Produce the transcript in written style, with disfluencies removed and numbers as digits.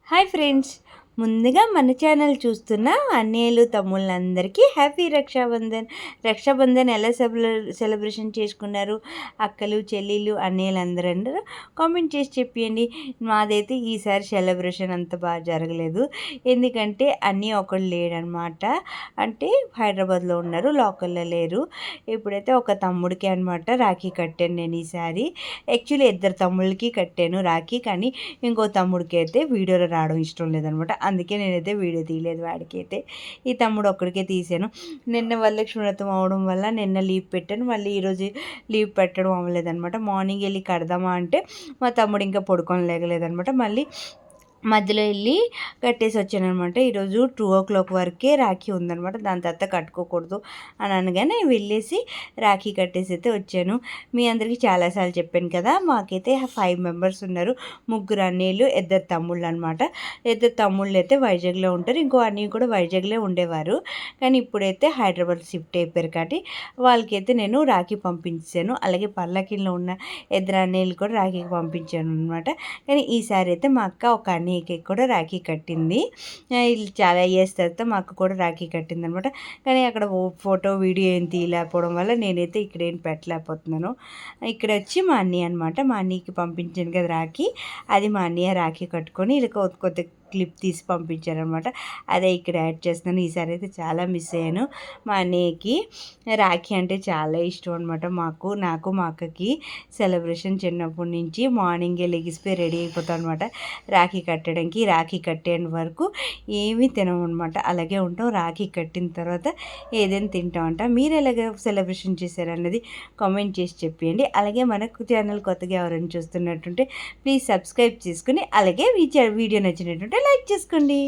Hi friends, ముందుగా మన channel చూస్తున్న అన్నయ్యలు తమ్ముళ్ళందరికీ హ్యాపీ రక్షాబంధన్. రక్షాబంధన్ ఎలా సెలబ్రేషన్ చేసుకున్నారు అక్కలు చెల్లెళ్ళు అన్నయ్యలు కామెంట్ చేసి చెప్పండి. మాదైతే ఈసారి సెలబ్రేషన్ అంత బాగా జరగలేదు, ఎందుకంటే అన్నయ్య ఒకళ్ళు లేడనమాట. అంటే హైదరాబాద్లో ఉన్నారు, లోకల్లో లేరు. ఇప్పుడైతే ఒక తమ్ముడికి అనమాట రాఖీ కట్టాను నేను ఈసారి. యాక్చువల్లీ ఇద్దరు తమ్ముళ్ళకి కట్టాను రాఖీ, కానీ ఇంకో తమ్ముడికి అయితే వీడియోలో రావడం ఇష్టం లేదనమాట. అందుకే నేనైతే వీడియో తీయలేదు వాడికి అయితే. ఈ తమ్ముడు ఒక్కడికే తీసాను. నిన్న వరలక్ష్మి వ్రతం అవడం వల్ల నిన్న లీవ్ పెట్టాను, మళ్ళీ ఈరోజు లీవ్ పెట్టడం అవ్వలేదనమాట. మార్నింగ్ వెళ్ళి కడదామా అంటే మా తమ్ముడు ఇంకా పడుకొని లేగలేదనమాట. మళ్ళీ మధ్యలో వెళ్ళి కట్టేసి వచ్చానమాట. ఈరోజు 2 o'clock వరకే రాఖీ ఉందనమాట, దాని తర్వాత కట్టుకోకూడదు అని అనగానే వెళ్ళేసి రాఖీ కట్టేసి అయితే వచ్చాను. మీ అందరికీ చాలాసార్లు చెప్పాను కదా, మాకైతే 5 members ఉన్నారు. 3 అన్నయ్యలు, 2 తమ్ముళ్ళు అనమాట. 2 తమ్ముళ్ళు అయితే వైజాగ్లో ఉంటారు, ఇంకో అన్నయ్య కూడా వైజాగ్లో ఉండేవారు. కానీ ఇప్పుడైతే హైదరాబాద్ షిఫ్ట్ అయిపోయారు కాబట్టి వాళ్ళకైతే నేను రాఖీ పంపించాను. అలాగే పల్లకిలో ఉన్న 2 అన్నయ్యలు కూడా రాఖీకి పంపించాను అనమాట. కానీ ఈసారి అయితే మా అక్క ఒక అన్నయ్యకి కూడా రాఖీ కట్టింది. చాలా ఇయర్స్ తర్వాత మా అక్క కూడా రాఖీ కట్టింది అనమాట. కానీ అక్కడ ఫోటో వీడియో ఏం తీయలేకపోవడం వల్ల నేనైతే ఇక్కడ ఏం పెట్టలేకపోతున్నాను. ఇక్కడ వచ్చి మా అన్నయ్య అనమాట, మా అన్నయ్యకి పంపించాను కదా రాఖీ, అది మా అన్నయ్య రాఖీ కట్టుకొని ఇలా కొత్త క్లిప్ తీసి పంపించారనమాట. అదే ఇక్కడ యాడ్ చేస్తున్నాను. ఈసారి అయితే చాలా మిస్ అయ్యాను. మా అన్నయ్యకి రాఖీ అంటే చాలా ఇష్టం అనమాట. నాకు మా అక్కకి సెలబ్రేషన్ చిన్నప్పటి నుంచి మార్నింగే లెగిసిపోయి రెడీ అయిపోతాం అనమాట రాఖీ కట్టడానికి. రాఖీ కట్టేంత వరకు ఏమీ తినమనమాట, అలాగే ఉంటాం. రాఖీ కట్టిన తర్వాత ఏదైనా తింటాం అంట. మీరు ఎలాగ సెలబ్రేషన్ చేశారన్నది కామెంట్ చేసి చెప్పండి. అలాగే మనకు ఛానల్ కొత్తగా ఎవరైనా చూస్తున్నట్టుంటే ప్లీజ్ సబ్స్క్రైబ్ చేసుకుని, అలాగే వీడియో నచ్చినట్టుంటే లైక్ చేసుకోండి.